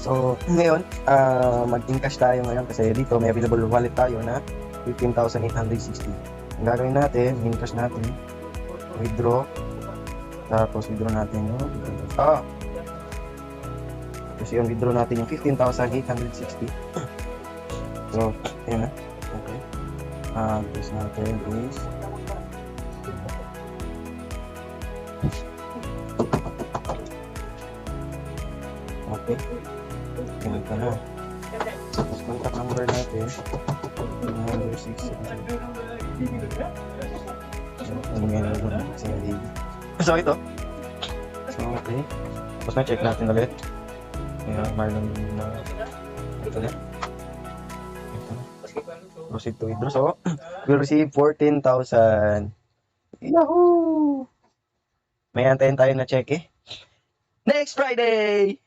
So, ngayon, mag-encash tayo ngayon kasi dito may available wallet tayo na 15,860. Ang gagawin natin, encash natin, withdraw, tapos withdraw natin yung tapos yung withdraw natin yung 15,860. So, ayun na. Okay. Tapos natin is okay. Ganun ka na. Tapos contact number natin. Number 6. So, ito. So, okay. Tapos na-check natin ulit. Ayan, Marlon na. Ito na. Proceed to withdraw. So, we'll receive 14,000. Yahoo! May antayin tayo na check eh. Next Friday!